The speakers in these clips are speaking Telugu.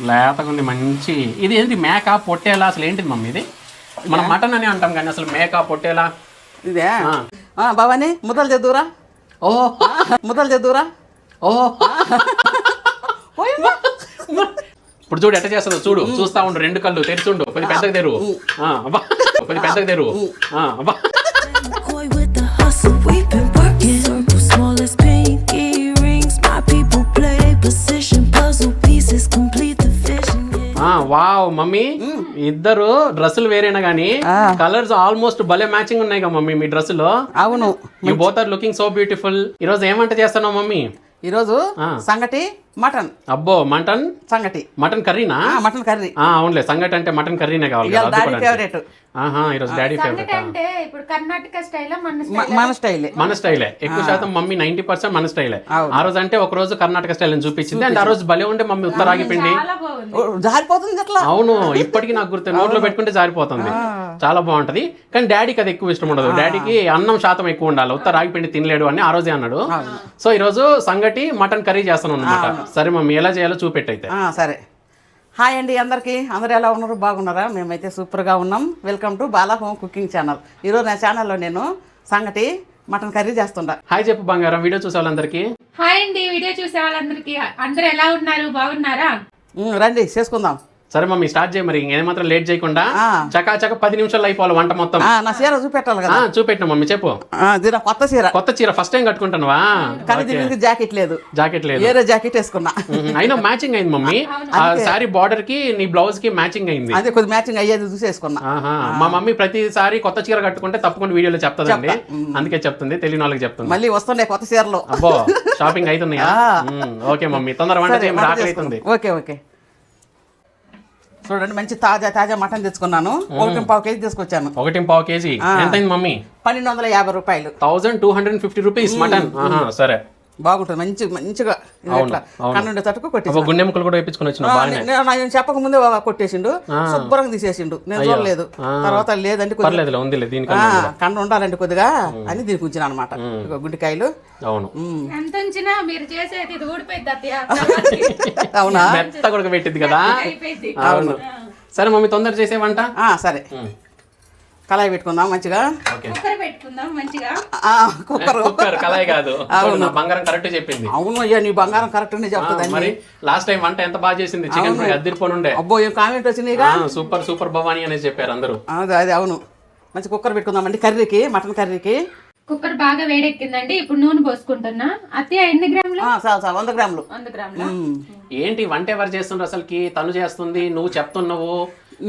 లేతగా ఉంది మంచి. ఇది ఏంటి మేక పొట్టేలా అసలు ఏంటిది మమ్మీ ఇది? మనం మటన్ అని అంటాం కానీ అసలు మేక పొట్టేలా ఇదే భవాని ముద్దలు చేద్దురా. ఓ ముద్దలు చేద్దురా. ఓ ఇప్పుడు చూడు ఎట్ట చేస్తుందో చూడు. చూస్తా ఉండు, రెండు కళ్ళు తెరిచుండు. కొద్ది పెద్దగా తెరువు. అబ్బా కొద్ది పెద్దగా తెరువు. అబ్బా వావ్ మమ్మీ, ఇద్దరు డ్రెస్సులు వేరేనా గానీ కలర్స్ ఆల్మోస్ట్ భలే మ్యాచింగ్ ఉన్నాయి కదా మమ్మీ మీ డ్రెస్సులో. అవును, you both are looking so beautiful. ఈ రోజు ఏం వంట చేస్తున్నావు మమ్మీ? ఈరోజు సంగటి మటన్. అబ్బో మటన్ సంగటి. మటన్ కర్రీనా? Mutton curry. అవునులే, సంగటి అంటే మటన్ కర్రీనే కావాలి. ఈరోజు డాడీ ఫేవరెట్. అంటే ఇప్పుడు కర్ణాటక స్టైల్ మన స్టైలే ఎక్కువ శాతం మమ్మీ 90% మన స్టైలే. ఆ రోజు అంటే ఒక రోజు కర్ణాటక స్టైల్ అని చూపించింది. అండ్ ఆ రోజు భలే ఉండే మమ్మీ ఉత్తరాగి పిండి. జారిపోతుంది అట్లా. అవును, ఇప్పటికీ నాకు గుర్తు. నోట్లో పెట్టుకుంటే జారిపోతుంది. చాలా బాగుంటది. కానీ డాడీకి అది ఎక్కువ ఇష్టం ఉండదు. డాడీకి అన్నం శాతం ఎక్కువ ఉండాలి, ఉత్తరాగి పిండి తినలేడు అని ఆ రోజే అన్నాడు. సో ఈ రోజు సంగటి మటన్ కర్రీ చేస్తాను అనమాట. సరే మమ్మీ, ఎలా చేయాలో చూపెట్టయితే. సరే. హాయ్ అండి అందరికీ. అందరూ ఎలా ఉన్నారు? బాగున్నారా? మేమైతే సూపర్గా ఉన్నాం. Welcome to Bala home cooking channel. ఈరోజు నా ఛానల్లో నేను సంగటి మటన్ కర్రీ చేస్తుంటా. హాయ్ చెప్పు బంగారం, వీడియో చూసే వాళ్ళందరికీ హాయ్ అండి. వీడియో చూసే వాళ్ళందరికీ అందరూ ఎలా ఉన్నారు? బాగున్నారా? రండి చేసుకుందాం. సరే మమ్మీ, స్టార్ట్ చేయ. మరి ఏమాత్రం లేట్ చేయకుండా చకా 10 నిమిషాలు అయిపోవాలి వంట మొత్తం. నా చీర చూపెట్టాలి కదా. చూపెట్టిన మమ్మీ, చెప్పు. కొత్త చీర. కొత్త చీర ఫస్ట్ టైం కట్టుకుంటానువా? కానీ దీనికి జాకెట్ లేదు. వేరే జాకెట్ వేసుకున్నా. అయినా మ్యాచింగ్ అయింది మమ్మీ. సారీ బార్డర్ కి నీ బ్లౌజ్ కి మ్యాచింగ్ అయింది. అదే కొద్ది మ్యాచింగ్ అయ్యేది చూసేసుకున్నా. మా మమ్మీ ప్రతిసారి కొత్త చీర కట్టుకుంటే తప్పకుండా వీడియోలో చెప్తాదండి. అందుకే చెప్తుంది, తెలియని వాళ్ళకి చెప్తుంది. మళ్ళీ వస్తున్నాయి కొత్త చీరలు. అబ్బో షాపింగ్ అవుతున్నాయా? ఓకే మమ్మీ, తొందర వంట చేయమని ఆకలి అవుతుంది. ఓకే. చూడండి, మంచి తాజా మటన్ తెచ్చుకున్నాను. 1.5 కేజీ తీసుకొచ్చాను. 1.5 కేజీ ఎంత అయింది మమ్మీ? 1250 రూపాయలు. 1250 రూపీస్ మటన్. సరే, బాగుంటుంది. మంచిగా కన్నుండే తట్టుకు కొట్టేసి గుండె ముక్కలు కూడా వేయించుకుని వచ్చిన. నేను చెప్పక ముందే కొట్టేసిండు, శుభ్రంగా తీసేసిండు. నేను చూడలేదు. తర్వాత లేదంటే కన్ను ఉండాలండి కొద్దిగా అని దీనికి ఉంచిన అనమాట. గుండెకాయలు. అవును, ఎంత ఉంచినా మీరు చేసేది ఇది ఊడిపోయింది అత్తయ్య. అవునా? మెత్త కూడా పెట్టింది కదా. అవును. సరే మమ్మీ, తొందర చేసేవంట. సరే, కళాయి పెట్టుకుందాం మంచిగా. కుక్కర్ కళాయి కాదు. అవును, బంగారం కరెక్ట్ చెప్పింది. అవును అయ్యా, నీ బంగారం కరెక్ట్ చెప్తుంది. మరి లాస్ట్ టైం వంట ఎంత బాగా చేసింది. చికెన్ ఫ్రై అద్దరిపోనుండే. అబ్బో, ఏం కామెంట్ వచ్చినాయిగా. సూపర్ భవానీ అనేది చెప్పారు అందరూ. అదే అవును. మంచి కుక్కర్ పెట్టుకుందామండి కర్రీకి, మటన్ కర్రీకి. కుక్కర్ బాగా వేడెక్కిందండి. ఇప్పుడు నూనె పోసుకుంటున్నా. అత్తయ్య ఎన్ని గ్రాములు? 100 గ్రాములు. 100 గ్రాములు. ఏంటి వంట ఎవరు చేస్తున్నారు అసలుకి? తను చేస్తుంది, నువ్వు చెప్తున్నావు.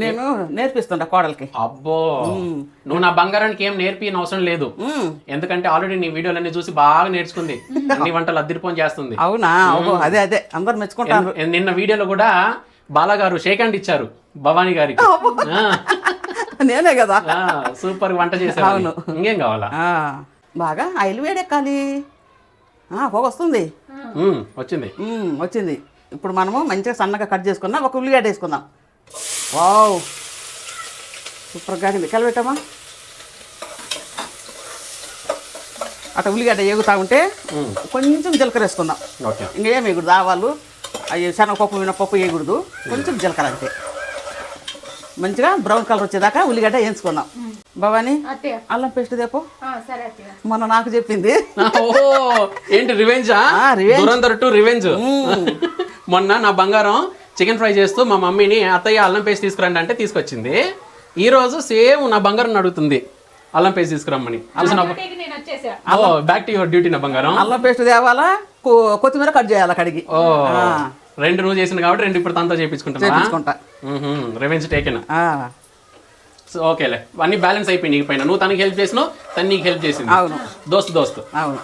నేను నేర్పిస్తుంటా కోడలికి. అబ్బో, నువ్వు నా బంగారానికి ఏం నేర్పిన అవసరం లేదు. ఎందుకంటే ఆల్రెడీ నీ వీడియోలన్నీ చూసి బాగా నేర్చుకుంది. అన్ని వంటలు అద్దరిపోని చేస్తుంది. అవునా? అదే అందరు మెచ్చుకుంటారు. నిన్న వీడియోలో కూడా బాలాగారు షేక్ హ్యాండ్ ఇచ్చారు భవానీ గారికి. నేనే కదా. సూపర్ వంట చేశారు. అవును, ఇంకేం కావాలా? బాగా ఆయిల్ వేడెక్కాలి. పొగ వస్తుంది. వచ్చింది. ఇప్పుడు మనము మంచిగా సన్నగా కట్ చేసుకున్నాం. ఒక ఉల్లిగడ్డ వేసుకుందాం. వావ్, సూపర్గా కలిపెట్టామా. అట్లా ఉల్లిగడ్డ ఏగుతా ఉంటే కొంచెం జీలకర్ర వేసుకుందాం. ఇంకేం వేయకూడదు. ఆవాలు అవి శనగపప్పు మినపప్పు వేయకూడదు. కొంచెం జీలకర్ర అంతే. మంచిగా బ్రౌన్ కలర్ వచ్చేదాకా ఉల్లిగడ్డ వేయించుకుందాం. భవానీ, అల్లం పేస్ట్ దేపో. మొన్న నాకు చెప్పింది. ఏంటి రివెంజా? దురంధర్ 2 రివెంజ్. మొన్న నా బంగారం చికెన్ ఫ్రై చేస్తూ మా మమ్మీని అత్తయ్య అల్లం పేస్ట్ తీసుకురండి అంటే తీసుకొచ్చింది. ఈ రోజు సేమ్ నా బంగారం అడుగుతుంది అల్లం పేస్ట్ తీసుకురమ్మని. బ్యాక్ టు యువర్ డ్యూటీ నా బంగారం. అల్లం పేస్ట్ తేవాలా, కొత్తిమీర కట్ చేయాలి కడిగి. 2 నువ్వు చేసింది కాబట్టి 2 ఇప్పుడు తనతో చేయించుకుంటా. Revenge taken. ఓకేలే, అన్ని బ్యాలెన్స్ అయిపోయి పైన. నువ్వు తనకి హెల్ప్ చేసినావు, తను నీకు హెల్ప్ చేసింది. అవును, దోస్తు. అవును.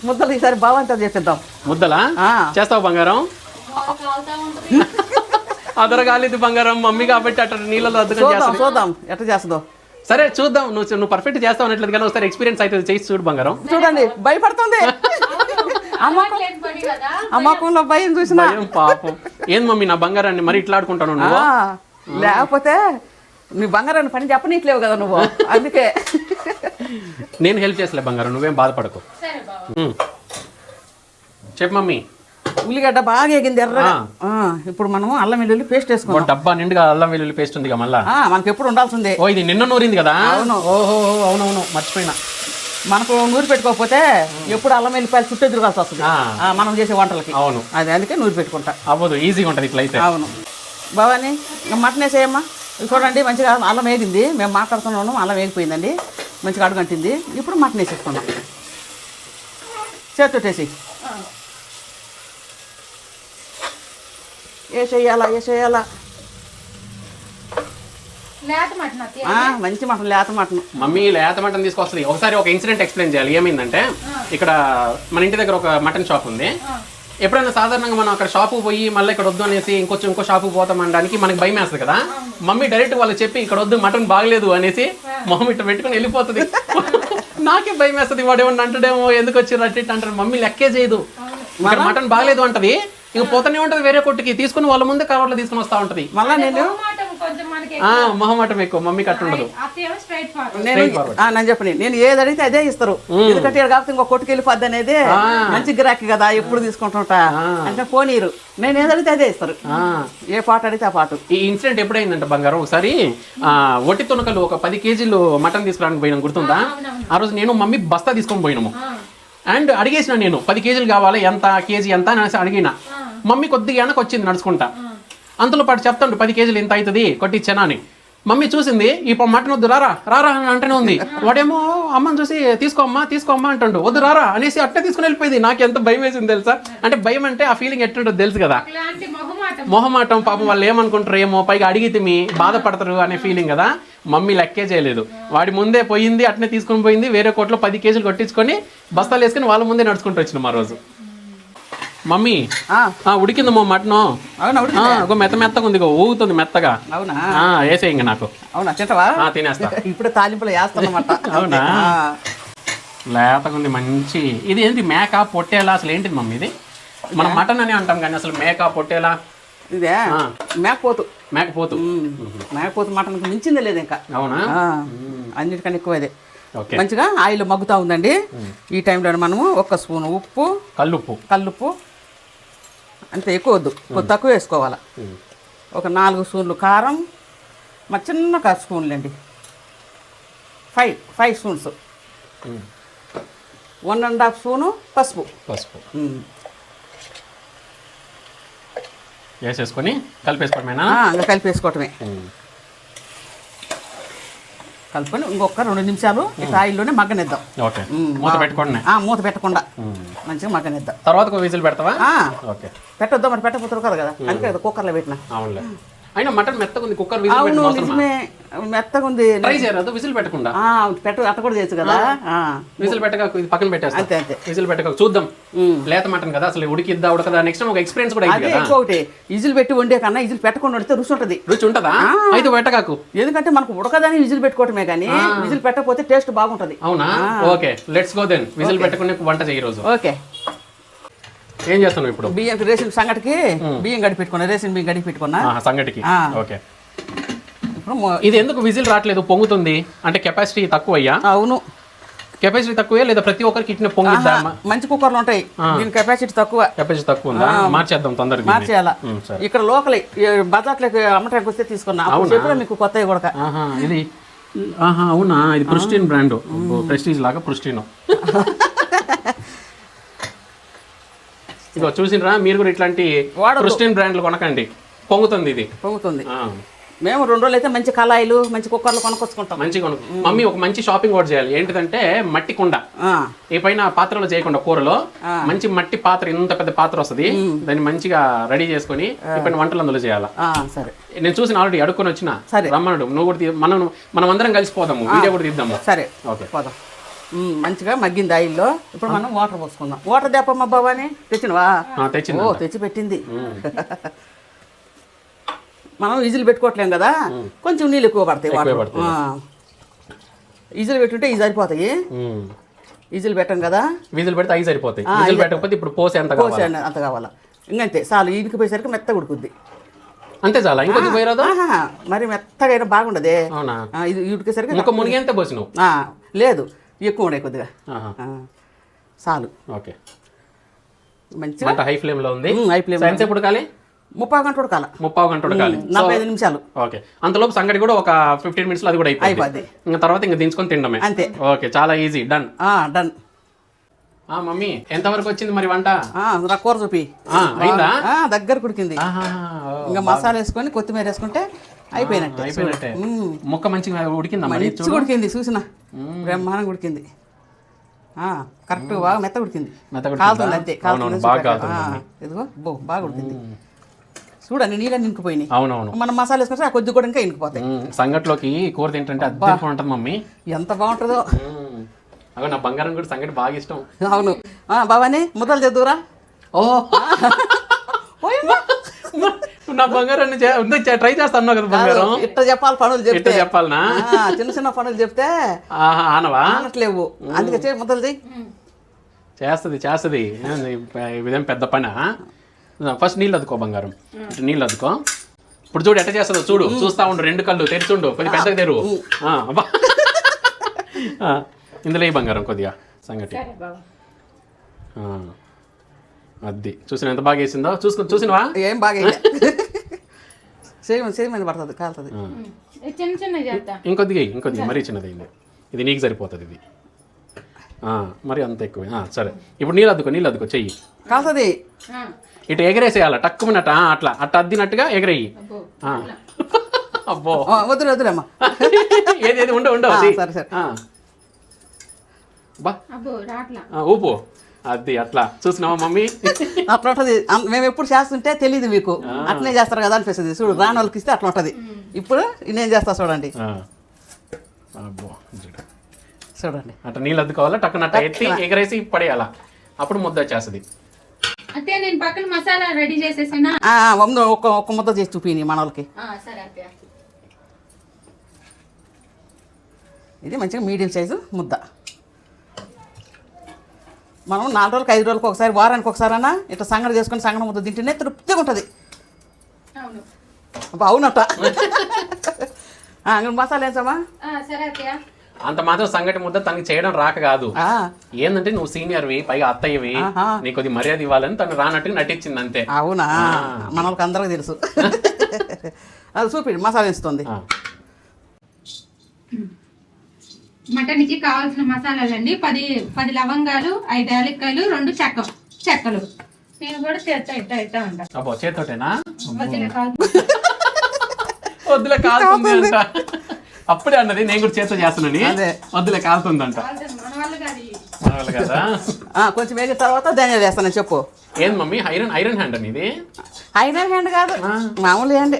ముద్దలు ఈసారి బాగుంటుంది చేపిద్దాం. ముద్దలా చేస్తావు బంగారం? అదరగాలేదు బంగారం. మమ్మీ కాబట్టి అట్లా నీళ్ళలో చూద్దాం ఎట్లా చేస్తుందో. సరే చూద్దాం. నువ్వు పర్ఫెక్ట్ చేస్తావు అనట్లేదు కానీ ఒకసారి ఎక్స్పీరియన్స్ అయితే చేసి చూడు బంగారం. చూడండి, భయపడుతుంది. అమ్మకంలో భయం చూసిన పాపం. ఏం మమ్మీ నా బంగారాన్ని మరి ఇట్లా ఆడుకుంటాను నువ్వు? లేకపోతే నీ బంగారాన్ని పని చెప్పనీట్లేవు కదా నువ్వు. అందుకే నేను హెల్ప్ చేసలే బంగారం, నువ్వేం బాధపడకు. చెప్పు మమ్మీ. ఉల్లిగడ్డ బాగా ఎగింది ఎర్రగా. ఇప్పుడు మనము అల్లం వెల్లుల్లి పేస్ట్ వేసుకున్నాం. డబ్బా నిండుగా అల్లం వెల్లుల్లి పేస్ట్ ఉంది మళ్ళా. మనకి ఎప్పుడు ఉండాల్సిందే. ఓ ఇది నిన్న నూరింది కదా. అవును. ఓహో అవునవును మర్చిపోయినా. మనకు నూరి పెట్టుకోకపోతే ఎప్పుడు అల్లం వెల్లిపాయలు చుట్టూ తిరగాల్సి వస్తుంది మనం చేసే వంటలకి. అవును, అది అందుకే నూరి పెట్టుకుంటా. అవ్వదు, ఈజీగా ఉంటుంది ఇట్లా అయితే. అవును భవాని, మటన్ వేసేయమ్మా. చూడండి మంచిగా అల్లం వేగింది, మేము మాట్లాడుతున్నాము, అల్లం వేగిపోయిందండి, మంచిగా అడుగంటింది. ఇప్పుడు మటన్ వేసేసుకున్నాం. చేతుట్టేసి వేసేయాలా. మంచి మటన్, లేత మటన్. మమ్మీ లేత మటన్ తీసుకొస్తుంది. ఒకసారి ఒక ఇన్సిడెంట్ ఎక్స్ప్లెయిన్ చేయాలి. ఏమైందంటే ఇక్కడ మన ఇంటి దగ్గర ఒక మటన్ షాప్ ఉంది. ఎప్పుడైనా సాధారణంగా మనం అక్కడ షాపుకి పోయి మళ్ళీ ఇక్కడ వద్దు అనేసి ఇంకో షాపుకి పోతాం అనడానికి మనకి భయం వేస్తుంది కదా. మమ్మీ డైరెక్ట్ వాళ్ళు చెప్పి ఇక్కడ వద్దు మటన్ బాగలేదు అనేసి మొహం ఇట్లా పెట్టుకుని వెళ్ళిపోతుంది. నాకే భయం వేస్తుంది, వాడు ఏమన్నా అంటాడేమో, ఎందుకు వచ్చి రట్టి అంటారు. మమ్మీ లెక్కే చేయదు, ఇక్కడ మటన్ బాగలేదు అంటది, ఇంక పోతూనే ఉంటది వేరే కొట్టుకి, తీసుకుని వాళ్ళ ముందే కవర్లో తీసుకుని వస్తా ఉంటది. మళ్ళీ నేను మొహమాటం ఎక్కువ, మమ్మీకి అట్టుండదు. నేను చెప్పని నేను ఏది అడిగితే అదే ఇస్తారు. ఎందుకంటే కాకపోతే ఇంకో కొట్టుకు వెళ్ళిపోద్ది అనేది మంచి గిరాకీ కదా, ఎప్పుడు తీసుకుంటుంటా అంటే పోనీరు. నేను ఏది అడిగితే అదే ఇస్తారు, ఏ పాట అడిగితే ఆ పాట. ఈ ఇన్సిడెంట్ ఎప్పుడైందంటే బంగారం, ఒకసారి ఒట్టి తునకలు ఒక 10 కేజీలు మటన్ తీసుకురావడానికి పోయినాం, గుర్తుందా? ఆ రోజు నేను మమ్మీ బస్తా తీసుకొని పోయినాము. అండ్ అడిగేసిన నేను 10 కేజీలు కావాలి, ఎంత కేజీ ఎంత అని అడిగిన. మమ్మీ కొద్దిగా వెనక్కి వచ్చింది నడుచుకుంటా. అంతలో పాటు చెప్తాడు 10 కేజీలు ఎంత అవుతుంది కొట్టిచ్చానా అని. మమ్మీ చూసింది, ఈ మటన్ వద్దు రారా అని అంటేనే ఉంది. వాడేమో అమ్మని చూసి తీసుకోమ్మా అంటాడు, వద్దు రారా అనేసి అట్టే తీసుకుని వెళ్ళిపోయింది. నాకు ఎంత భయం వేసింది తెలుసా. అంటే భయం అంటే ఆ ఫీలింగ్ ఎట్టుంటుందో తెలుసు కదా, మొహమాటం. పాపం వాళ్ళు ఏమనుకుంటారు ఏమో, పైగా అడిగితే మీ బాధపడతారు అనే ఫీలింగ్ కదా. మమ్మీ లెక్కే చేయలేదు, వాడి ముందే పోయింది, అట్నే తీసుకుని పోయింది. వేరే కోట్లో 10 కేజీలు కొట్టించుకొని బస్తాలు వేసుకుని వాళ్ళ ముందే నడుచుకుంటూ వచ్చినాం ఆ రోజు. మమ్మీ ఉడికింది మా మటను, మెత్తగా ఉంది, ఊగుతుంది మెత్తగా. అవునా? వేసే ఇంక నాకు. అవునా, తింటావా? తినేస్తా. ఇప్పుడు తాలింపులో వేస్తానమాట. అవునా, లేతగా ఉంది మంచి. ఇది ఏంటి, మేక పొట్టేలా? అసలు ఏంటిది మమ్మీ ఇది? మనం మటన్ అని అంటాం కానీ అసలు మేక పొట్టేలా? ఇదే మేకపోతు. మేకపోతు మటన్కి మించిందే లేదు ఇంకా. అవునా? అన్నిటికన్నా ఎక్కువ ఇదే. మంచిగా ఆయిల్ మగ్గుతా ఉందండి. ఈ టైంలో మనము 1 స్పూన్ ఉప్పు, కల్లుప్పు అంతే, ఎక్కువ వద్దు, కొద్ది తక్కువ వేసుకోవాలి. ఒక 4 స్పూన్లు కారం, మరి చిన్న స్పూన్లు అండి, 5 స్పూన్స్, 1.5 స్పూను పసుపు వేసేసుకొని కలిపేసుకోవటమేనా? కలిపేసుకోవటమే. కలుపుకొని ఇంకొక 2 నిమిషాలు ఇట్లా ఆయిల్లోనే మగ్గనిద్దాం. మూత పెట్టకుండా మంచిగా మగ్గనిద్దాం. తర్వాత విజిల్ పెడతావా? పెట్టొద్దాం, మరి పెట్టకపోతారు కదా, అందుకే కుక్కర్లో పెట్టినా. అయినా మటన్ మెత్తగా ఉంది, కుక్కర్ నిజమే మెత్తగా ఉంది. ట్రై చేయరాదు విజిల్ పెట్టకుండా? అట్ట కూడా చేయొచ్చు కదా. విజిల్ పెట్టక పక్కన పెట్టేస్తా. అంతే విజిల్ పెట్టక చూద్దాం. లేత మటన్ కదా, అసలు ఉడికిద్దా ఉడకదా నెక్స్ట్ టైం ఒక ఎక్స్పీరియన్స్ కూడా అయింది కదా. ఇంకొకటి, విజిల్ పెట్టి వండే కన్నా విజిల్ పెట్టకుండా వండితే రుచి ఉంటుంది. రుచి ఉంటుందా? అయితే పెట్టకాకు, ఎందుకంటే మనకు ఉడకదని విజిల్ పెట్టుకోవటమే కానీ విజిల్ పెట్టకపోతే టేస్ట్ బాగుంటది. అవునా? Okay, let's go then. Whistle పెట్టకుండా వంట చేయి రోజు. ఓకే, ఏం చేస్తున్నావు ఇప్పుడు? బియ్యం రేషన్ సంగటికి బియ్యం గడిపి పెట్టుకున్నా, రేషన్ బియ్యం గడిపి పెట్టుకున్నా సంగటికి. ఓకే, ఇప్పుడు ఇది ఎందుకు విజిల్ రావట్లేదు, పొంగుతుంది అంటే కెపాసిటీ తక్కువ అయ్యా? అవును, కెపాసిటీ తక్కువే లేదా ప్రతి ఒక్కరికి ఇట్లా పొంగిద్దా? మంచి కుక్కర్లు ఉంటాయి, దీని కెపాసిటీ తక్కువ ఉందా? మార్చేద్దాం తొందరగా, మార్చేయాలా. ఇక్కడ లోకల్ బజార్లకి అమ్మటానికి వస్తే తీసుకున్నా, మీకు కొత్త కూడా. ఇది అవునా? ఇది ప్రిస్టీన్ బ్రాండ్, ప్రెస్టీజ్ లాగా ప్రిస్టీన్. ఇదిగో చూసినరా మీరు కూడా, ఇట్లాంటి ప్రిస్టీన్ బ్రాండ్లు కొనకండి, పొంగుతుంది. ఇది పొంగుతుంది. మేము 2 రోజులు అయితే మంచి కళాయిలు, మంచి కుక్కర్లు కొనుక్కొచ్చుకుంటాం. మంచి మమ్మీ ఒక మంచి షాపింగ్ కూడా చేయాలి. ఏంటిదంటే మట్టి కుండ, ఈ పైన పాత్రలో చేయకుండా కూరలో మంచి మట్టి పాత్ర, ఇంత పెద్ద పాత్ర వస్తుంది, దాన్ని మంచిగా రెడీ చేసుకుని ఈ పైన వంటలు అందులో చేయాలా. సరే, నేను చూసిన ఆల్రెడీ అడుక్కొని వచ్చిన. రమ్మనుడు, నువ్వు కూడా మనం అందరం కలిసిపోదాము, వీడియో కూడా తీద్దాము. సరే, ఓకే, పోదాం. మంచిగా మగ్గింది ఆయిల్లో. ఇప్పుడు మనం వాటర్ పోసుకుందాం. వాటర్ దేపమ్మ బాబాని తెచ్చినవా? తెచ్చి పెట్టింది. మనం విజిల్ పెట్టుకోవట్లేం కదా, కొంచెం నీళ్ళు ఎక్కువ పడతాయి. విజిల్ పెట్టుంటే ఇవి సరిపోతాయి. విజిల్ పెట్టం కదా, విజిల్ పెడితే అవి సరిపోతాయి. విజిల్ పెట్టకపోతే ఇప్పుడు పోసే అంత కావాలా. ఇంకంతే చాలు, ఇదికిపోయేసరికి మెత్తగా ఉడుకుద్ది. అంతే చాలా, ఇంకొద్ది పోయిరాదు. మరి మెత్తగా అయినా బాగుండదే. ఇది ఉడికేసరికి మునిగేంత పోసినావు? లేదు, ఎక్కువ ఉండే కొద్దిగా చాలు. ఓకే, మంచిగా మంట హై ఫ్లేమ్ లో ఉంది. హై ఫ్లేమ్ సైన్స్ ఎప్పుడు కాలి? 30 గంటలు ఉడకాల. 30 గంటలు ఉడకాలి. 45 నిమిషాలు. ఓకే, అంతలోపు సంగటి కూడా ఒక 15 మినిట్స్ లో అది కూడా అయిపోయింది. ఇంకా తర్వాత ఇంకా దించుకొని తినడమే. అంతే. ఓకే, చాలా ఈజీ. డన్. డన్. మమ్మీ ఎంతవరకు వచ్చింది మరి వంట? కూర చూపి అయిందా? దగ్గర కుడికింది. ఇంకా మసాలా వేసుకొని కొత్తిమీర వేసుకుంటే అయిపోయినట్టే. ముక్క మంచిగా ఉడికిందా? మంచిగా ఉడికింది, చూసిన బ్రహ్మాండంగా ఉడికింది. కరెక్ట్ బాగా మెత్త ఉడికింది. కాలుతుంది అంతే, ఇదిగో బాగా ఉడికింది. చూడండి నీళ్ళని నిండిపోయినాయి. అవునవును, మనం మసాలా వేసుకుంటే కొద్ది కూడా ఇంకా ఇంకిపోతాయి. సంగట్లోకి కూర తింటుంటే అద్భుతంగా ఉంటుంది మమ్మీ. ఎంత బాగుంటుందో. అగో నా బంగారం కూడా సంగటి బాగా ఇష్టం. అవును బాబాని ముద్దలు చేద్దురా. నా బంగారం ట్రై చేస్తాను కదా బంగారం. ఇట్లా చెప్పాలి పనులు చెప్తే. చెప్పాలనా? చిన్న చిన్న పనులు చెప్తే ఆనవా అనట్లేవు. అందుకే చేయి ముద్దలు చేయి. చేస్తుంది ఇదేం పెద్ద పని. ఫస్ట్ నీళ్ళు అద్దుకో బంగారం. నీళ్ళు అద్దుకో. ఇప్పుడు చూడు ఎట్ట చేస్తుందో చూడు. చూస్తా ఉండు, 2 కళ్ళు తెరిచుండు, కొద్దిగా పెద్దగా తెరువు. ఇందులో ఈ బంగారం కొద్దిగా సంగటి. అది చూసిన ఎంత బాగా వేసిందో చూసినవా? ఏం బాగా సేమ్ పడుతుంది, కాలుతుంది. ఇంకొద్దిగా మరీ చిన్నదైంది. ఇది నీకు సరిపోతుంది. ఇది మరి అంత ఎక్కువ. సరే, ఇప్పుడు నీళ్ళు అద్దుకో చెయ్యి. కాలుతుంది. ఇటు ఎగరేసేయాల టక్కుమన్నట్ట. అట్లా అద్దినట్టుగా ఎగరేయి. అబ్బో వద్దులేమ్మా. ఏది ఉండవు. సరే సరే. ఊపు. అది అట్లా చూసినావా మమ్మీ? అట్లా ఉంటుంది. మేము ఎప్పుడు చేస్తుంటే తెలియదు మీకు, అట్లనే చేస్తారు కదా అనిపిస్తుంది. చూడు, రాని వాళ్ళకి ఇస్తే అట్లా ఉంటుంది. ఇప్పుడు నేను చేస్తా చూడండి. చూడండి అట్లా నీళ్ళు అద్దుకోవాలా, టక్కునట్ట ఎత్తి ఎగరేసి పడేయాలా, అప్పుడు ముద్ద వచ్చేస్తుంది. అంటే నేను పక్కన మసాలా రెడీ చేసేసానా? ఒక్క ముద్ద చేసి చూపి మన వాళ్ళకి. ఇది మంచిగా మీడియం సైజు ముద్ద. మనం 4 రోజులకి 5 రోజులకి ఒకసారి, వారానికి ఒకసారి అన్నా ఇట్లా సంగటి చేసుకొని సంగటి ముద్ద తింటేనే తృప్తిగా ఉంటుంది. అవునట. మసాలా వేసామా? అంత మాత్రం సంగటి ముద్ద తనకి చేయడం రాక కాదు. ఏంటంటే నువ్వు సీనియర్వి, పైగా అత్తయ్యవి, నీకు కొద్ది మర్యాద ఇవ్వాలని తను రానట్టుగా నటించింది అంతే. అవునా? మన వాళ్ళకి అందరికీ తెలుసు. అది చూపి మసాలా వేస్తుంది. మటన్కి కావాల్సిన మసాలాలండి: 10 లవంగాలు, 5 యాలక్కాయలు, 2 చెక్కలు. నేను కూడా చేస్తా ఉంటాను. అబ్బో, చేతోటేనా? వద్దులే వద్దులే కాలుతుంది అంట. అప్పుడే అన్నది నేను కూడా చేత చేస్తానని. వద్దులే కాలుతుందంట. కదా కొంచెం వేగిన తర్వాత ధనియాలు వేస్తాను. చెప్పు. ఏంది మమ్మీ? ఐరన్ హ్యాండ్ అని? ఇది ఐరన్ హ్యాండ్ కాదు, మామూలు హ్యాండ్.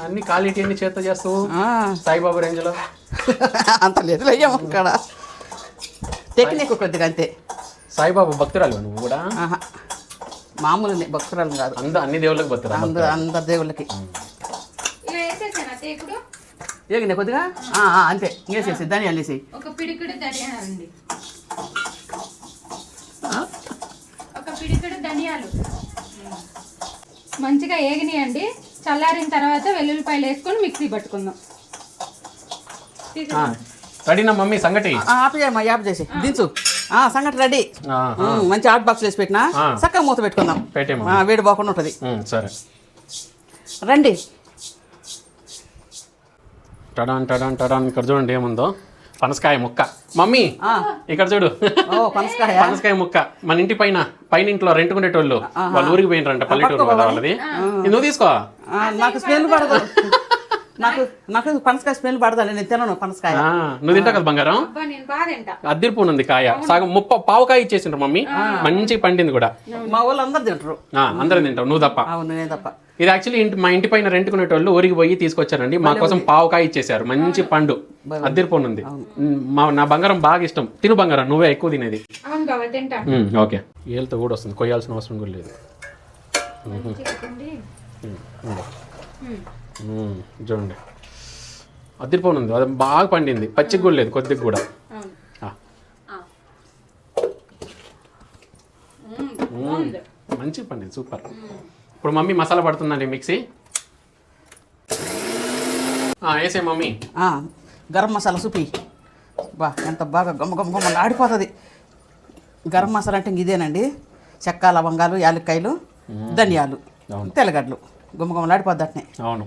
అన్ని క్వాలిటీ అన్ని చేత చేస్తావు సాయిబాబు రేంజ్ లో. అంత లేదు అయ్యాము ఇక్కడ. టెక్నిక్ కొద్దిగా అంతే. సాయిబాబు భక్తురాలు నువ్వు కూడా? మామూలు భక్తురాలు కాదు. అన్ని దేవుళ్ళకి భక్తురాలు. అందరు దేవుళ్ళకి. ఏగిన కొద్దిగా అంతే. వేసేసి ధనియాలు వేసి. ఒక పిడికిడు ధనియాలు మంచిగా ఏగినాయండి. చల్లారిన తర్వాత వెల్లుల్లిపాయలు వేసుకొని మిక్సీ పట్టుకుందాం. రెడీనా మమ్మీ సంగటి? ఆపేయమ్మా, యాప్ చేసి దించు. సంగటి రెడీ. మంచి హాట్ బాక్స్ వేసి పెట్టినా చక్కగా మూత పెట్టుకుందాం. వేడి పోకుండా ఉంటుంది. సరే రండి. టడాన్ ఇక్కడ చూడండి ఏముందో. పనసకాయ ముక్క. మమ్మీ ఇక్కడ చూడు, పనసకాయ ముక్క. మన ఇంటి పైన ఇంట్లో రెంట్కుండేటోళ్ళు వాళ్ళు ఊరికి పోయినరంట, పల్లెటూరు వాళ్ళది. నువ్వు తీసుకో. నాకు స్మెల్ పడదు. నాకు పనసకాయ స్మెల్ పడదా? నేను తినను పనసకాయ. నువ్వు తింటా కదా బంగారం? అద్దరిపోనుంది కాయ. సగం పావుకాయ ఇచ్చేసిండ్రు మమ్మీ. మంచిగా పండింది కూడా. మా వాళ్ళు అందరు తింటారు. అందరూ తింటావు, నువ్వు తప్ప. నేను తప్ప. ఇది యాక్చువల్లీ మా ఇంటి పైన రెంట్కునేటోళ్ళు ఊరికి పోయి తీసుకొచ్చారండి. మా కోసం పావుకాయ ఇచ్చేసారు. మంచి పండు అద్దరిపోనుంది. నా బంగారం బాగా ఇష్టం. తిను బంగారం, నువ్వే ఎక్కువ తినేది. ఓకే, ఏళ్ళతో కూడా వస్తుంది, కొయ్యాల్సిన అవసరం కూడా లేదు. చూడండి అద్దరిపోనుంది. అది బాగా పండింది. పచ్చికి కూడా లేదు, కొద్దిగా కూడా. మంచిగా పండింది, సూపర్. ఇప్పుడు మమ్మీ మసాలా పడుతుందండి మిక్సీ. వేసే మమ్మీ. గరం మసాలా చూపి. ఎంత బాగా గమ్మ ఆడిపోతుంది. గరం మసాలా అంటే ఇదేనండి. చెక్క లవంగాలు యాలక్కాయలు ధనియాలు తెల్లగడ్డలు గుమ్మగుమ్మలాడిపోద్ది అట్నే. అవును.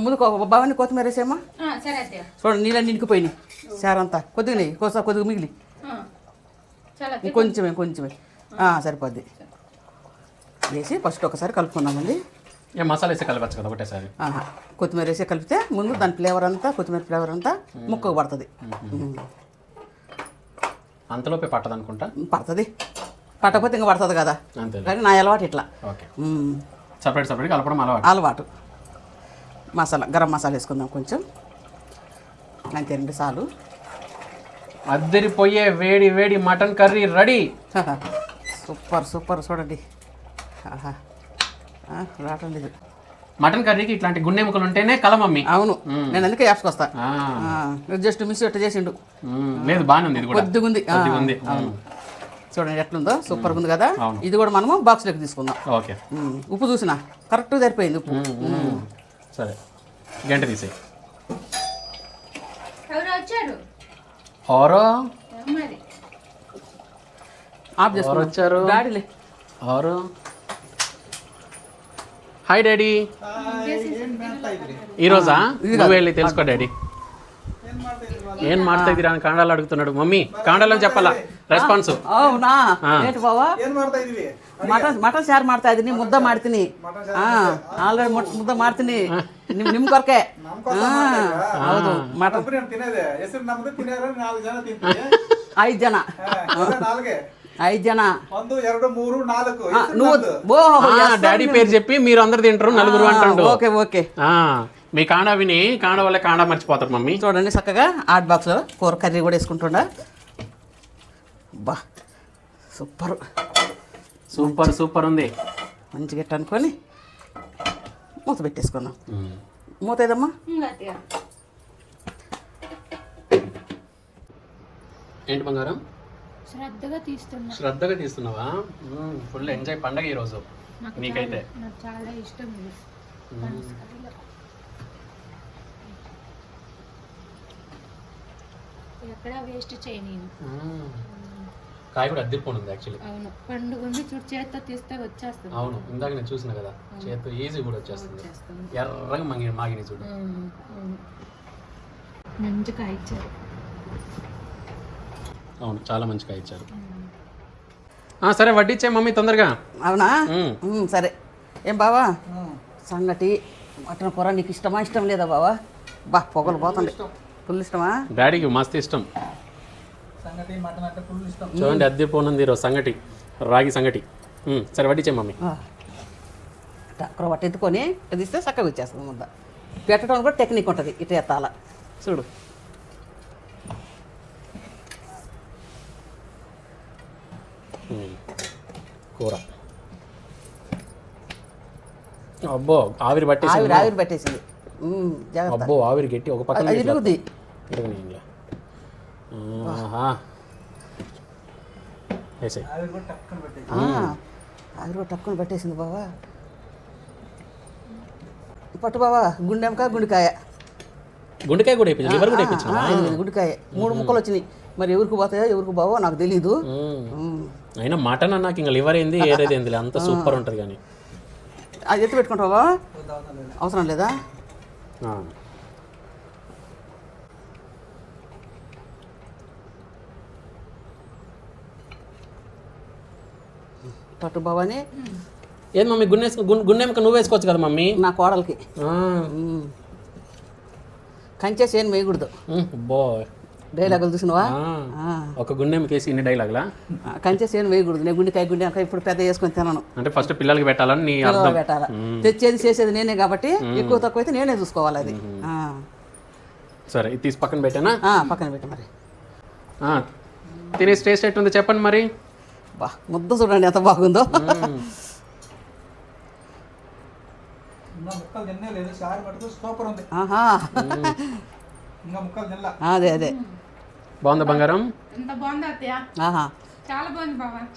ముందు బావని కొత్తిమీర వేసేమా. సరే అత్తయ్య. చూడండి నీళ్ళని నిండికిపోయినాయి సారంతా. కొద్దిగా నెయ్యి కొద్దిగా మిగిలి చాలా కొంచెమే సరిపోద్ది. వేసి ఫస్ట్ ఒకసారి కలుపుకున్నామండి. ఏ మసాలా వేసి కలపచ్చు కదా ఒకటేసారి. కొత్తిమీర వేసి కలిపితే ముందు దాని ఫ్లేవర్ అంతా కొత్తిమీర ఫ్లేవర్ అంతా ముక్కకు పడుతుంది. అంతలోపే పట్టదు అనుకుంటా. పడుతుంది, పట్టకపోతే ఇంకా పడుతుంది కదా. అంతే. కానీ నా అలవాటు ఇట్లా. ఓకే. సపరేట్ కలపడం అలవాటు. మసాలా గరం మసాలా వేసుకుందాం కొంచెం, అంతే 2 సార్లు. అద్దరిపోయే వేడి వేడి మటన్ కర్రీ రెడీ. సూపర్ చూడండి. రావటం లేదు. మటన్ కర్రీకి ఇట్లాంటి గుండె ముక్కలు ఉంటేనే కల మమ్మీ. అవును, నేను అందుకే యాప్స్కొస్తా. జస్ట్ మిస్ ఎట్ట చేసిండు. లేదు బాగానే ఉంది, ఇది కూడా కొద్దిగా ఉంది. చూడండి ఎట్లుందో, సూపర్గా ఉంది కదా. ఇది కూడా మనము బాక్స్లోకి తీసుకుందాం. ఓకే. ఉప్పు చూసినా కరెక్ట్ సరిపోయింది ఉప్పు. సరే గంట తీసే. ఎవరు వచ్చారు? ఎవరో మరి ఆఫ్ చేసుకో. వచ్చారు డాడీలే. ఎవరు? Hi daddy. ఈరోజా నువ్వు వెళ్ళి తెలుసుకో డాడీ. ఏం ಮಾಡ್ತಾ ಇದ್ದೀರಾ అని కన్నడలో అడుగుతున్నాడు. మమ్మీ కన్నడలో చెప్పాలా రెస్పాన్స్. అవునా ఏంటి బావా? మటన్ సాರು ಮಾಡ್ತಾ ಇದೀನಿ, ಮುದ್ದೆ ಮಾಡ್ತೀನಿ. ಆಲ್ರೆಡಿ ಮುದ್ದೆ ಮಾಡ್ತೀನಿ ನಿಮ್ ಕೊರಕೆ. ಹೌದು ಮಟನ್ 5 ಜನ 5 జన. డాడీ పేరు చెప్పి మీరు అందరు తింటారు, నలుగురు అంటాడు. ఓకే. మీ కాండా విని కాండా వల్ల కాండా మర్చిపోతారు మమ్మీ. చూడండి చక్కగా హాట్ బాక్స్లో కూర కర్రీ కూడా వేసుకుంటుండా. బా సూపర్ ఉంది. మంచిగా ఇట్ట అనుకొని మూత పెట్టేసుకుందాం. మూత ఏదమ్మా? ఏంటి బంగారం? శ్రద్ధగా తీస్తున్నావా? ఫుల్ ఎంజాయ్ పండగ ఈరోజు నీకైతే. నాకు చాలా ఇష్టం. ఎక్కడ వేస్ట్ చేయను. కాయ కూడా అద్దరిపోనుంది యాక్చువల్లీ. అవును, పండుగ ఉంది చూడు, చేత్తో తీస్తే వచ్చేస్తుంది. అవును, ఇందాక నేను చూసిన కదా, చేత్తో ఈజీ కూడా వచ్చేస్తుంది. ఎర్రగా మాగిని చూడు. మంచి కాయ ఇచ్చారు. అవును, చాలా మంచి కాయ ఇచ్చారు. సరే వడ్డిచ్చే మమ్మీ తొందరగా. అవునా? సరే. ఏం బావా సంగటి మటన్ కూర నీకు ఇష్టం లేదా బావా? పొగలు పోతుంది. ఫుల్ ఇష్టమా? డాడీకి మస్తు ఇష్టం. చూడండి అద్దరిపోనుంది ఈరోజు సంగటి, రాగి సంగటి. సరే వడ్డిచ్చే మమ్మీ. కూర పట్టు ఎత్తుకొని అది ఇస్తే చక్కగా వచ్చేస్తుంది ముద్ద. పెట్టడం కూడా టెక్నిక్ ఉంటుంది. ఇటు ఎత్తాల చూడు. కూర అబ్బో ఆవిరి పట్టేసింది. ఆవిరి పట్టేసింది. అబ్బో ఆవిరి గట్టి ఒక పక్కన ఇరుగుద్ది. ఆవిరి కూడా టక్కున పెట్టేసింది బావా. పట్టు బావా. గుండెకాయ కూడా అయిపోయింది. లివర్ కూడా అయిపోయింది. గుండెకాయ 3 ముక్కలు వచ్చినాయి. మరి ఎవరికి పోతాయో ఎవరికి బావో నాకు తెలీదు. అయినా మటన్ అన్నాక ఇంకా లివర్ ఏంది ఏదైతే ఏంది అంత సూపర్ ఉంటుంది. కానీ అది ఎత్తి పెట్టుకుంటావా? అవసరం లేదా? పట్టు బావాని. ఏది మమ్మీ గుండెమ్మక నువ్వు వేసుకోవచ్చు కదా మమ్మీ. నా కోడలికి కంచేసి ఏం వేయకూడదు. డైలాగులు చూసినవా? ఒక గుండెమ్మకి వేసి ఇన్ని డైలాగులా? కంచేసి ఏం వేయకూడదు. నేను గుండెకాయ ఇప్పుడు పెద్ద వేసుకొని తినను. అంటే ఫస్ట్ పిల్లలకి పెట్టాలని నీ అర్థం. పెట్టాలా? తెచ్చేది చేసేది నేనే కాబట్టి ఎక్కువ తక్కువ అయితే నేనే చూసుకోవాలి. అది సరే ఇది తీసి పక్కన పెట్టానా? పక్కన పెట్టు మరి. తినేసి టేస్ట్ ఎట్టుందో చెప్పండి మరి. ముద్ద చూడండి ఎంత బాగుందో. అదే బాగుందా బంగారం?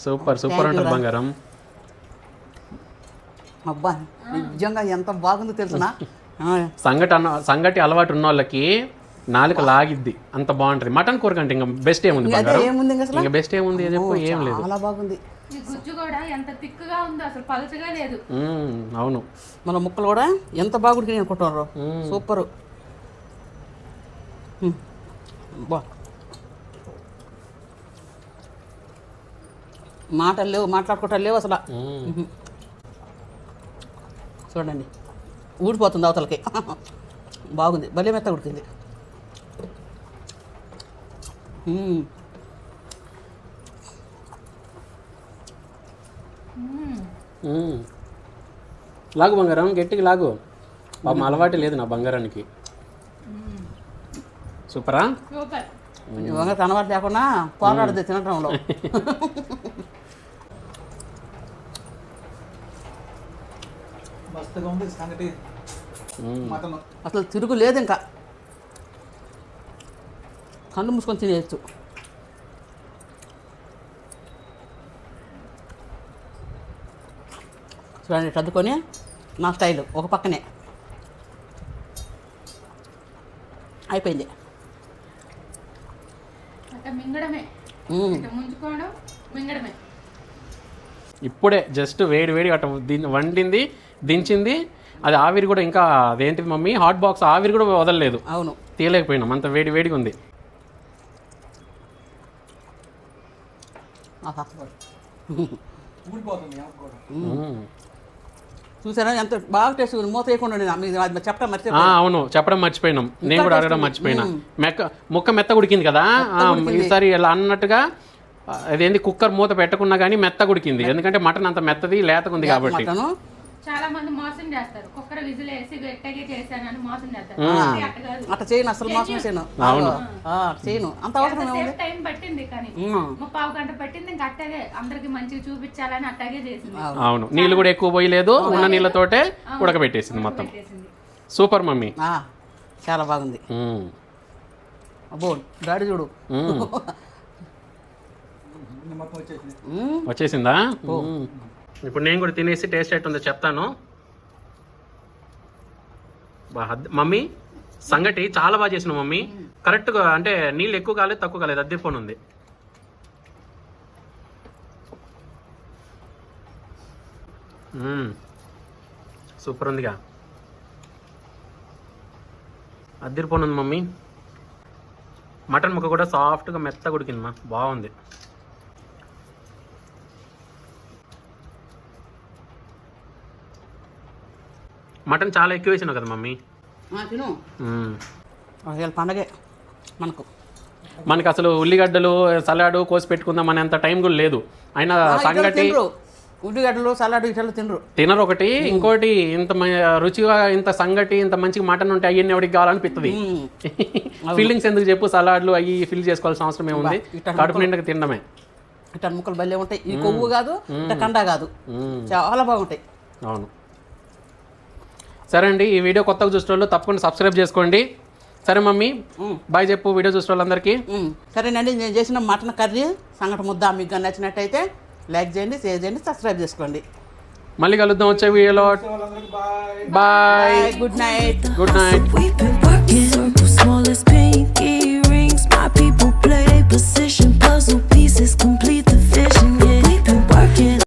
సూపర్ ఉంటుంది బంగారం. అబ్బా నిజంగా ఎంత బాగుందో తెలుసునా? సంగటి అలవాటు ఉన్న వాళ్ళకి నాలుక లాగిద్ది, అంత బాగుంటుంది మటన్ కూర కంటే ఇంకా బెస్ట్ ఏముంది అదే బంగారం? ఏముంది ఇంకా అసలు ఇంకా బెస్ట్ ఏముంది చెప్పు, ఏం లేదు. చాలా బాగుంది. ఈ గుజ్జు కూడా ఎంత తిక్కుగా ఉందో, అసలు పలుచగా లేదు. అవును, మన ముక్కలు కూడా ఎంత బాగా ఉడికినాయి అనుకుంటున్నారు. సూపరు. బా మాటలు లేవు, మాట్లాడుకోవటాలు లేవు అసలు. చూడండి ఊడిపోతుంది అవతలకి. బాగుంది, భలే మెత్త ఉడికింది. లాగు బంగారం, గట్టిగా లాగు. పాపం అలవాటు లేదు నా బంగారానికి. సూపరా? సూపర్. వంగ అలవాటు లేకుండా పోరాడదు తినటంలో. అసలు తిరుగు లేదు, ఇంకా కళ్ళు మూసుకొని తినేయచ్చు. చూడండి సర్దుకొని నా స్టైల్ ఒక పక్కనే అయిపోయింది. అంటే మింగడమే, ముంచుకోవడం, మింగడమే. ఇప్పుడే జస్ట్ వేడి వేడి అట్ట వండింది, దించింది. అది ఆవిరి కూడా ఇంకా అదేంటిది మమ్మీ, హాట్ బాక్స్ ఆవిరి కూడా వదలలేదు. అవును, తీయలేకపోయినాం, అంత వేడి వేడిగా ఉంది. చూసారా ఎంత బాగా టేస్ట్ ఉంది. మూత వేయకుండా చెప్పడం మర్చిపోయి. అవును, చెప్పడం మర్చిపోయినాం, నేను కూడా అడగడం మర్చిపోయినా. ముక్క మెత్త ఉడికింది కదా ఈసారి, ఇలా అన్నట్టుగా అదేంది కుక్కర్ మూత పెట్టకున్నా కానీ మెత్త ఉడికింది. ఎందుకంటే మటన్ అంత మెత్తది లేతకుంది కాబట్టి. చాలా మంది మోసం చేస్తారు, కుక్కర్ విజిల్ వేసి గట్టిగా చేశానని మోసం చేస్తారు. అట్లా చేయను, అసలు మోసం చేయను. చేయను, అంత అవసరం. టైం పట్టింది కానీ 3/4 గంట పట్టింది. ఇంకా అట్టాగే అందరికి మంచిగా చూపించాలని అట్టాగే చేసింది. అవును, నీళ్ళు కూడా ఎక్కువ పోయలేదు, ఉన్న నీళ్ళతోటే ఉడకబెట్టేసింది మొత్తం. సూపర్ మమ్మీ, చాలా బాగుంది. అబ్బో డాడీ చూడు వచ్చేసిందా? ఇప్పుడు నేను కూడా తినేసి టేస్ట్ ఎట్టుందో చెప్తాను. మమ్మీ సంగటి చాలా బాగా చేసిన మమ్మీ. కరెక్ట్గా అంటే నీళ్ళు ఎక్కువ కాలేదు, తక్కువ కాలేదు, అద్దెపోను ఉంది. సూపర్ ఉందిగా, అద్దెపోను ఉంది మమ్మీ. మటన్ ముక్క కూడా సాఫ్ట్గా మెత్తగా ఉడికిందమ్మా, బాగుంది. మటన్ చాలా ఎక్కువ వేసినావు కదా మమ్మీ. పండగే మనకు అసలు ఉల్లిగడ్డలు సలాడు కోసి పెట్టుకుందాం అనేంత టైం కూడా లేదు. అయినా సంగటి ఉల్లిగడ్డలు సలాడ్ ఇట్లా తినరు. ఒకటి ఇంకోటి ఇంత రుచిగా ఇంత సంగటి ఇంత మంచిగా మటన్ ఉంటే అయ్యన్ని ఎవరికి కావాలనిపిస్తుంది. ఫీలింగ్స్ ఎందుకు చెప్పు, సలాడ్లు అవి ఫిల్ చేసుకోవాల్సిన అవసరం ఏముంది, కడుపు నిండా తినడమే. ఇట్లా ముక్కలు భలే ఉంటాయి. ఈ కొవ్వు కాదు, కండ కాదు, చాలా బాగుంటాయి. అవును, సరే అండి. ఈ వీడియో కొత్తగా చూసిన వాళ్ళు తప్పకుండా సబ్స్క్రైబ్ చేసుకోండి. సరే మమ్మీ, బాయ్ చెప్పు వీడియో చూసిన వాళ్ళందరికీ. సరేనండి, నేను చేసిన మటన్ కర్రీ సంగటి ముద్ద మీకు నచ్చినట్టయితే లైక్ చేయండి, షేర్ చేయండి, సబ్స్క్రైబ్ చేసుకోండి. మళ్ళీ కలుద్దాం వచ్చే వీడియోలో. Bye, good night. Good night.